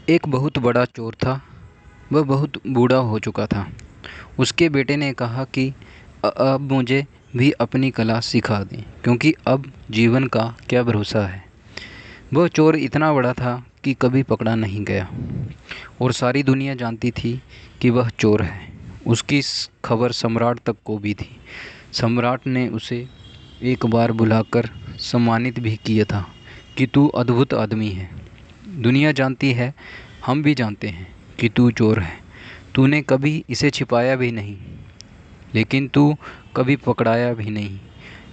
एक बहुत बड़ा चोर था। वह बहुत बूढ़ा हो चुका था। उसके बेटे ने कहा कि अब मुझे भी अपनी कला सिखा दें, क्योंकि अब जीवन का क्या भरोसा है। वह चोर इतना बड़ा था कि कभी पकड़ा नहीं गया, और सारी दुनिया जानती थी कि वह चोर है। उसकी खबर सम्राट तक को भी थी। सम्राट ने उसे एक बार बुलाकर सम्मानित भी किया था कि तू अद्भुत आदमी है। दुनिया जानती है, हम भी जानते हैं कि तू चोर है। तूने कभी इसे छिपाया भी नहीं, लेकिन तू कभी पकड़ाया भी नहीं।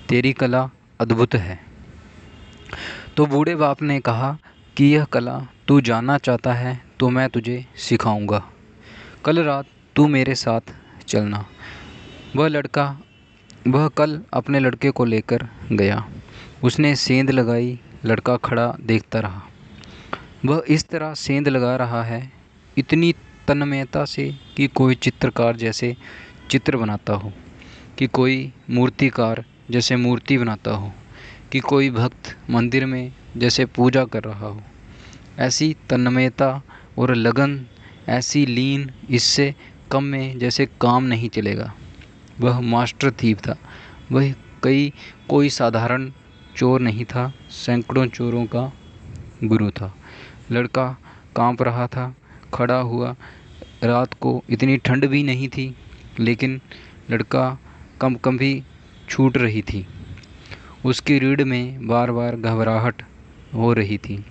तेरी कला अद्भुत है। तो बूढ़े बाप ने कहा कि यह कला तू जानना चाहता है तो मैं तुझे सिखाऊंगा। कल रात तू मेरे साथ चलना। वह लड़का वह कल अपने लड़के को लेकर गया। उसने सेंध लगाई। लड़का खड़ा देखता रहा। वह इस तरह सेंध लगा रहा है, इतनी तन्मयता से कि कोई चित्रकार जैसे चित्र बनाता हो, कि कोई मूर्तिकार जैसे मूर्ति बनाता हो, कि कोई भक्त मंदिर में जैसे पूजा कर रहा हो। ऐसी तन्मयता और लगन, ऐसी लीन, इससे कम में जैसे काम नहीं चलेगा। वह मास्टर थीफ था। वह कोई साधारण चोर नहीं था, सैकड़ों चोरों का गुरु था। लड़का कांप रहा था, खड़ा हुआ। रात को इतनी ठंड भी नहीं थी, लेकिन लड़का कम कभी छूट रही थी। उसकी रीढ़ में बार बार घबराहट हो रही थी।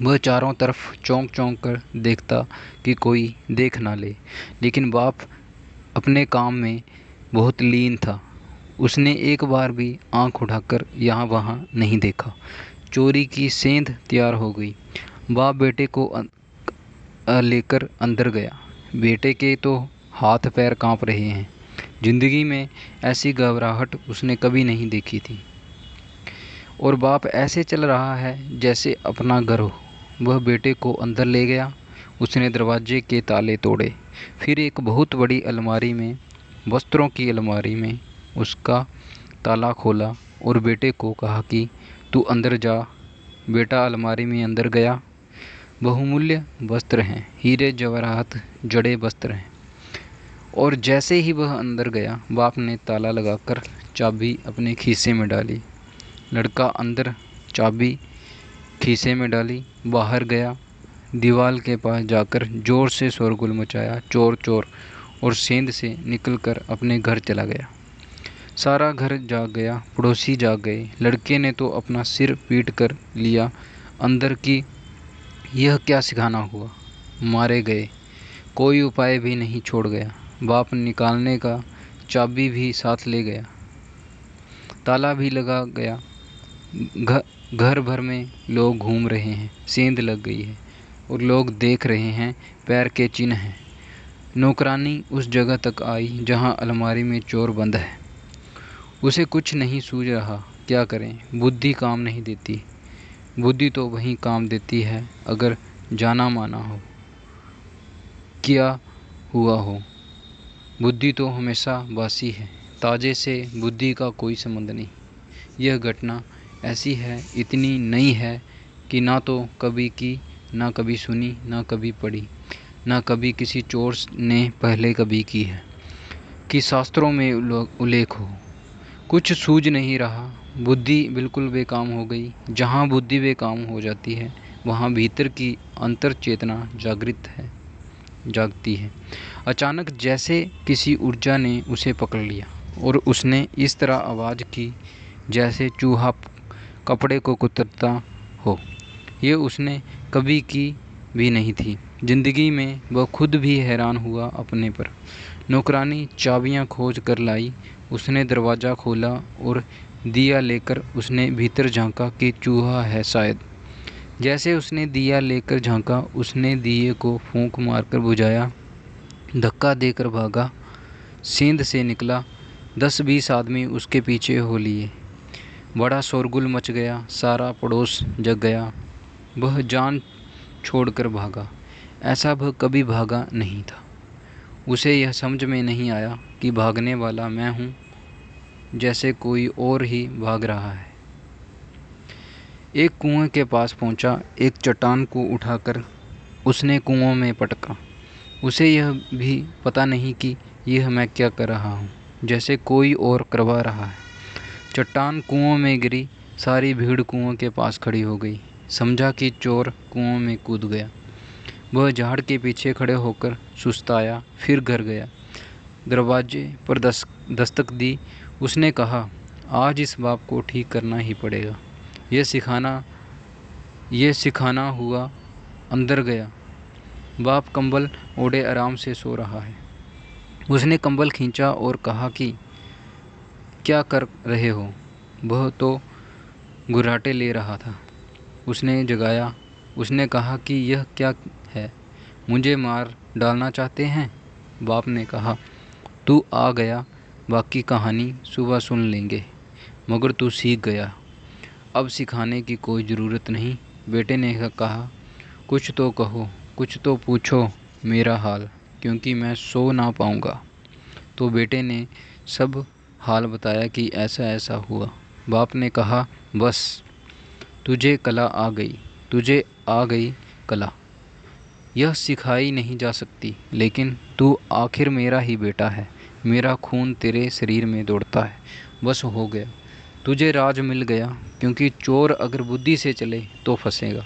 वह चारों तरफ चौंक चौंक कर देखता कि कोई देख ना ले, लेकिन बाप अपने काम में बहुत लीन था। उसने एक बार भी आंख उठाकर यहाँ वहाँ नहीं देखा। चोरी की सेंध तैयार हो गई। बाप बेटे को लेकर अंदर गया। बेटे के तो हाथ पैर कांप रहे हैं। जिंदगी में ऐसी घबराहट उसने कभी नहीं देखी थी। और बाप ऐसे चल रहा है जैसे अपना घर हो। वह बेटे को अंदर ले गया। उसने दरवाजे के ताले तोड़े। फिर एक बहुत बड़ी अलमारी में, वस्त्रों की अलमारी में, उसका ताला खोला और बेटे को कहा कि तू अंदर जा। बेटा अलमारी में अंदर गया। बहुमूल्य वस्त्र हैं, हीरे जवाहरात जड़े वस्त्र हैं। और जैसे ही वह अंदर गया, बाप ने ताला लगाकर चाबी अपने खीसे में डाली। लड़का अंदर चाबी खीसे में डाली, बाहर गया। दीवार के पास जाकर जोर से शोरगुल मचाया, चोर चोर, और सेंध से निकलकर अपने घर चला गया। सारा घर जाग गया, पड़ोसी जाग गए। लड़के ने तो अपना सिर पीट कर लिया अंदर की यह क्या सिखाना हुआ। मारे गए, कोई उपाय भी नहीं छोड़ गया। बाप निकालने का चाबी भी साथ ले गया, ताला भी लगा गया। घर भर में लोग घूम रहे हैं, सेंध लग गई है और लोग देख रहे हैं, पैर के चिन्ह हैं। नौकरानी उस जगह तक आई जहां अलमारी में चोर बंद है। उसे कुछ नहीं सूझ रहा, क्या करें। बुद्धि काम नहीं देती। बुद्धि तो वहीं काम देती है अगर जाना माना हो, किया हुआ हो। बुद्धि तो हमेशा बासी है, ताजे से बुद्धि का कोई संबंध नहीं। यह घटना ऐसी है, इतनी नई है कि ना तो कभी की, ना कभी सुनी, ना कभी पढ़ी, ना कभी किसी चोर ने पहले कभी की है कि शास्त्रों में उल्लेख हो। कुछ सूझ नहीं रहा। बुद्धि बिल्कुल बेकाम हो गई। जहाँ बुद्धि बेकाम हो जाती है, वहाँ भीतर की अंतर चेतना जागती है। अचानक जैसे किसी ऊर्जा ने उसे पकड़ लिया और उसने इस तरह आवाज़ की जैसे चूहा कपड़े को कुतरता हो। ये उसने कभी की भी नहीं थी। जिंदगी में वह खुद भी हैरान हुआ अपने पर। नौकरानी चाबियां खोज कर लाई। उसने दरवाज़ा खोला और दिया लेकर उसने भीतर झांका कि चूहा है शायद। जैसे उसने दिया लेकर झांका, उसने दिए को फूंक मारकर बुझाया, धक्का देकर भागा, सेंध से निकला। 10-20 आदमी उसके पीछे हो लिए। बड़ा शोरगुल मच गया, सारा पड़ोस जग गया। वह जान छोड़कर भागा। ऐसा वह कभी भागा नहीं था। उसे यह समझ में नहीं आया कि भागने वाला मैं हूँ, जैसे कोई और ही भाग रहा है। एक कुएं के पास पहुंचा। एक चट्टान को उठाकर उसने कुओं में पटका। उसे यह भी पता नहीं कि यह मैं क्या कर रहा हूँ, जैसे कोई और करवा रहा है। चट्टान कुओं में गिरी। सारी भीड़ कुओं के पास खड़ी हो गई। समझा कि चोर कुओं में कूद गया। वह झाड़ के पीछे खड़े होकर सुस्ताया, फिर घर गया। दरवाजे पर दस्तक दी। उसने कहा, आज इस बाप को ठीक करना ही पड़ेगा। यह सिखाना हुआ। अंदर गया। बाप कंबल ओढ़े आराम से सो रहा है। उसने कंबल खींचा और कहा कि क्या कर रहे हो? वह तो गुर्राटे ले रहा था। उसने जगाया। उसने कहा कि यह क्या है, मुझे मार डालना चाहते हैं? बाप ने कहा, तू आ गया, बाकी कहानी सुबह सुन लेंगे। मगर तू सीख गया, अब सिखाने की कोई ज़रूरत नहीं। बेटे ने कहा, कुछ तो कहो, कुछ तो पूछो मेरा हाल, क्योंकि मैं सो ना पाऊँगा। तो बेटे ने सब हाल बताया कि ऐसा ऐसा हुआ। बाप ने कहा, बस तुझे कला आ गई, तुझे आ गई कला। यह सिखाई नहीं जा सकती, लेकिन तू आखिर मेरा ही बेटा है। मेरा खून तेरे शरीर में दौड़ता है। बस हो गया, तुझे राज मिल गया। क्योंकि चोर अगर बुद्धि से चले तो फंसेगा।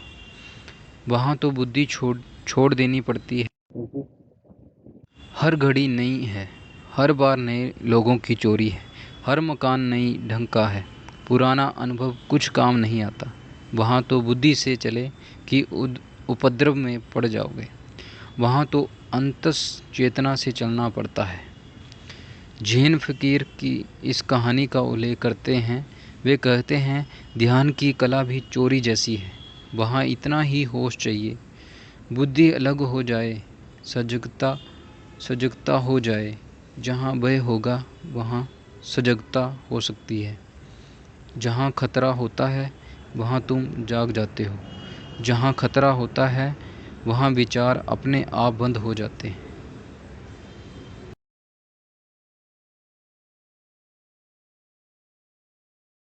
वहाँ तो बुद्धि छोड़ देनी पड़ती है। हर घड़ी नई है, हर बार नए लोगों की चोरी है, हर मकान नई ढंग का है। पुराना अनुभव कुछ काम नहीं आता। वहाँ तो बुद्धि से चले कि उपद्रव में पड़ जाओगे। वहाँ तो अंतस चेतना से चलना पड़ता है। जैन फ़कीर की इस कहानी का उल्लेख करते हैं। वे कहते हैं, ध्यान की कला भी चोरी जैसी है। वहाँ इतना ही होश चाहिए, बुद्धि अलग हो जाए, सजगता हो जाए। जहाँ भय होगा वहाँ सजगता हो सकती है। जहाँ खतरा होता है वहाँ तुम जाग जाते हो। जहाँ खतरा होता है वहाँ विचार अपने आप बंद हो जाते हैं।